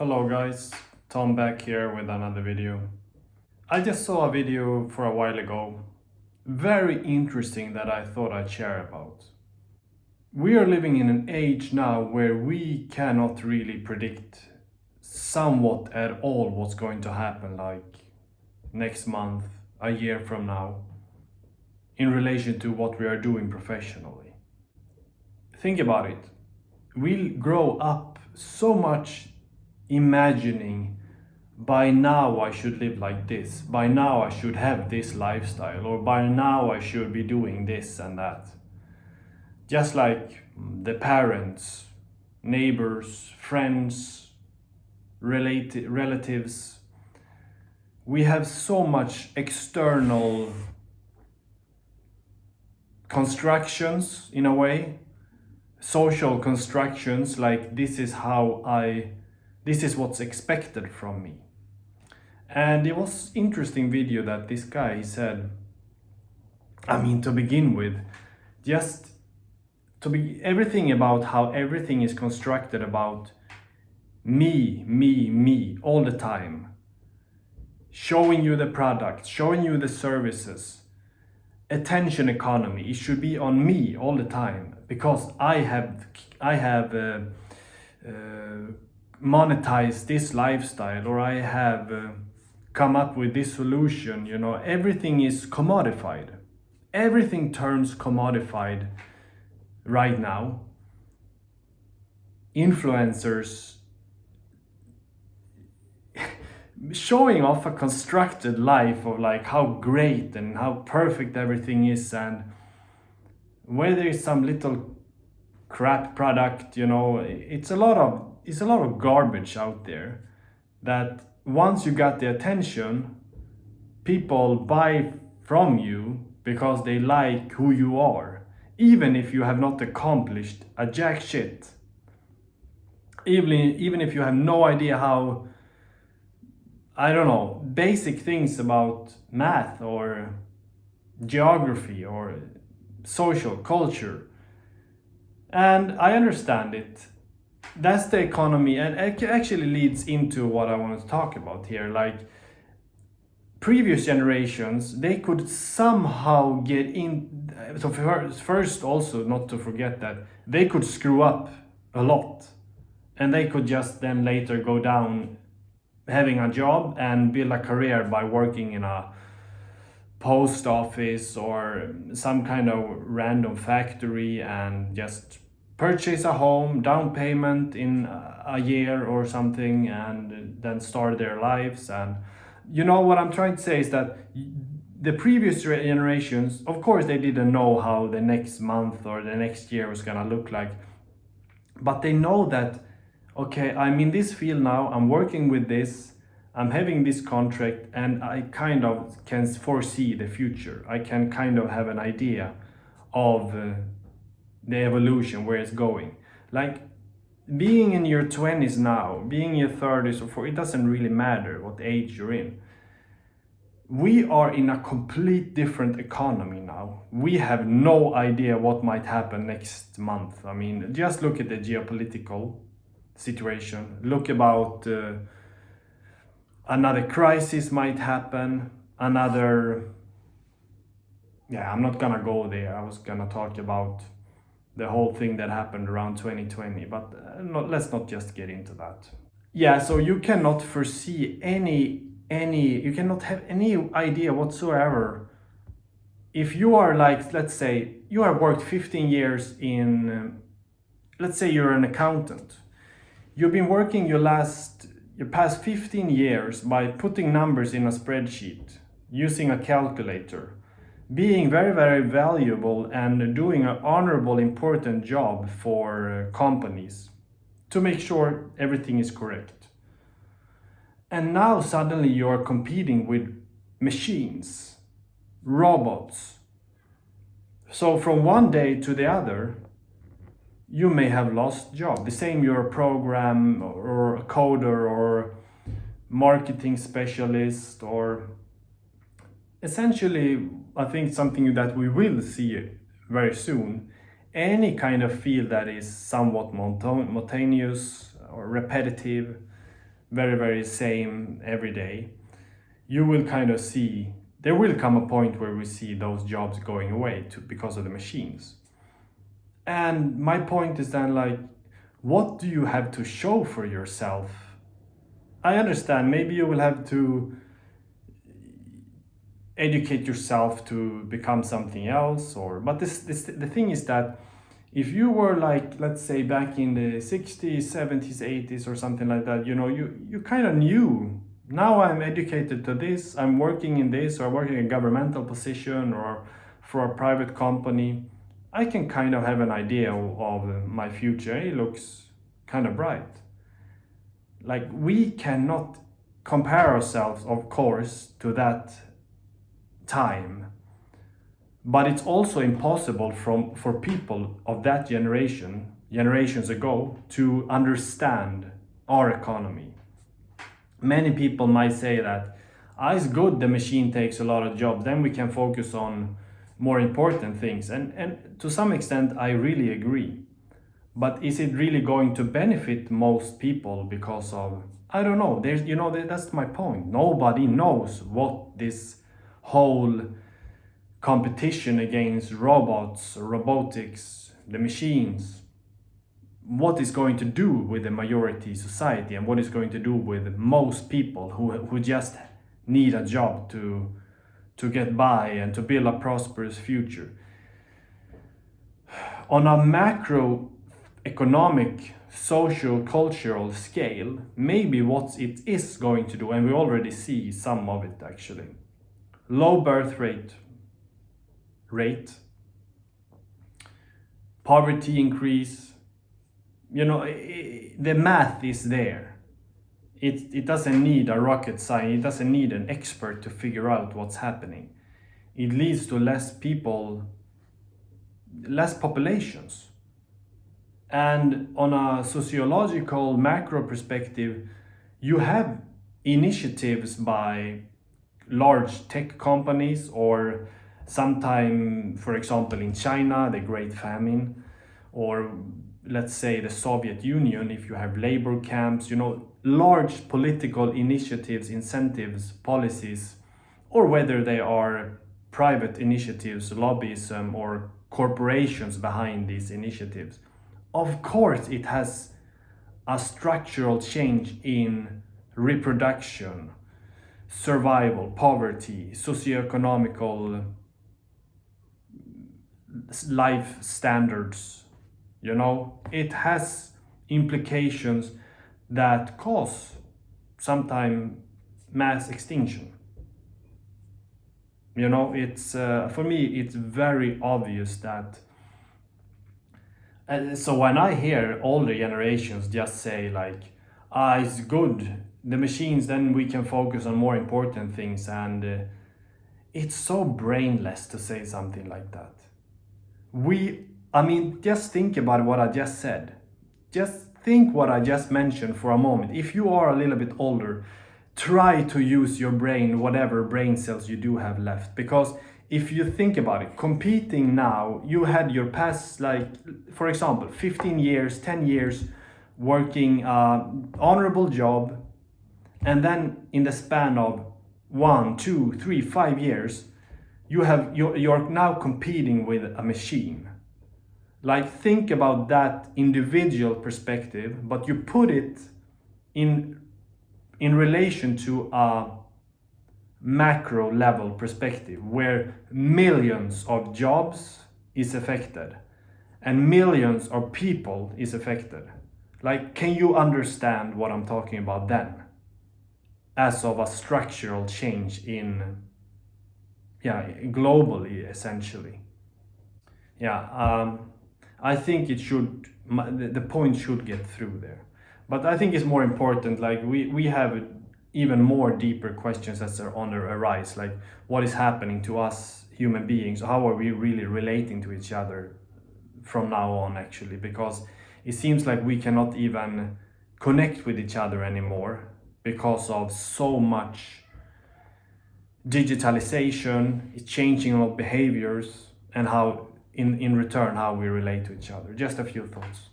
Hello guys, Tom back here with another video. I just saw a video for a while ago, very interesting, that I thought I'd share about. We are living in an age now where we cannot really predict somewhat at all what's going to happen, like next month, a year from now, in relation to what we are doing professionally. Think about it. We grow up so much imagining, by now I should live like this, by now I should have this lifestyle, or by now I should be doing this and that. Just like the parents, neighbors, friends, relatives, we have so much external constructions, in a way, social constructions, like this is what's expected from me. And it was interesting video that this guy, he said, to begin with, just to be everything about how everything is constructed about me all the time, showing you the products, showing you the services, attention economy. It should be on me all the time because I have monetized this lifestyle, or I have come up with this solution. Everything is commodified. Everything turns commodified right now. Influencers showing off a constructed life of like how great and how perfect everything is, and where there is some little crap product, it's a lot of garbage out there that once you got the attention, people buy from you because they like who you are, even if you have not accomplished a jack shit, even if you have no idea how, I don't know, basic things about math or geography or social culture. And I understand it. That's the economy, and it actually leads into what I want to talk about here. Like, previous generations, they could somehow get in. So first, also not to forget that they could screw up a lot, and they could just then later go down having a job and build a career by working in a post office or some kind of random factory, and just purchase a home, down payment in a year or something, and then start their lives. And what I'm trying to say is that the previous generations, of course, they didn't know how the next month or the next year was gonna look like, but they know that, okay, I'm in this field now, I'm working with this, I'm having this contract, and I kind of can foresee the future. I can kind of have an idea of the evolution, where it's going. Like, being in your 20s now, being in your 30s or 40s, it doesn't really matter what age you're in. We are in a complete different economy now. We have no idea what might happen next month. Just look at the geopolitical situation. Look about another crisis might happen, I'm not gonna go there. I was gonna talk about the whole thing that happened around 2020, but let's not just get into that. So you cannot foresee you cannot have any idea whatsoever. If you are like, let's say you have worked 15 years in, let's say you're an accountant. You've been working your past 15 years by putting numbers in a spreadsheet, using a calculator, being very, very valuable and doing an honorable, important job for companies to make sure everything is correct. And now suddenly you're competing with machines, robots. So from one day to the other, you may have lost job. The same, you're a program or a coder or marketing specialist, or essentially, I think something that we will see very soon, any kind of field that is somewhat monotonous or repetitive, very, very same every day, you will kind of see there will come a point where we see those jobs going away because of the machines. And my point is then, like, what do you have to show for yourself? I understand maybe you will have to educate yourself to become something else, or but the thing is that if you were, like, let's say back in the 60s, 70s, 80s or something like that, you kind of knew, now I'm educated to this, I'm working in this, or working in a governmental position or for a private company, I can kind of have an idea of my future. It looks kind of bright. Like, we cannot compare ourselves, of course, to that time, but it's also impossible for people of that generations ago, to understand our economy. Many people might say that, it's good the machine takes a lot of jobs, then we can focus on more important things, and to some extent I really agree. But is it really going to benefit most people? Because of, I don't know, there's, that's my point, nobody knows what this whole competition against robots, robotics, the machines, what is going to do with the majority society, and what is going to do with most people who just need a job to get by and to build a prosperous future. On a macro economic, social, cultural scale, maybe what it is going to do, and we already see some of it actually, low birth rate, poverty increase, the math is there. It doesn't need a rocket science, it doesn't need an expert to figure out what's happening. It leads to less people, less populations. And on a sociological macro perspective, you have initiatives by large tech companies, or sometime, for example, in China, the Great Famine, or let's say the Soviet Union, if you have labor camps, large political initiatives, incentives, policies, or whether they are private initiatives, lobbyism, or corporations behind these initiatives. Of course, it has a structural change in reproduction, survival, poverty, socioeconomical life standards. It has implications that cause sometimes mass extinction. It's for me, it's very obvious that. So when I hear older generations just say, like, it's good, the machines, then we can focus on more important things, and it's so brainless to say something like that. Just think about what I just said. Just think what I just mentioned for a moment. If you are a little bit older, try to use your brain, whatever brain cells you do have left. Because if you think about it, competing now, you had your past, like, for example, 15 years, 10 years working honorable job, and then in the span of 1, 2, 3, 5 years, you're now competing with a machine. Like, think about that individual perspective, but you put it in relation to a macro level perspective, where millions of jobs is affected and millions of people is affected. Like, can you understand what I'm talking about then? As of a structural change in, globally, essentially. I think the point should get through there. But I think it's more important, like, we have even more deeper questions that are on the rise, like, what is happening to us human beings? How are we really relating to each other from now on, actually? Because it seems like we cannot even connect with each other anymore because of so much digitalization. It's changing our behaviors, and how in return how we relate to each other. Just a few thoughts.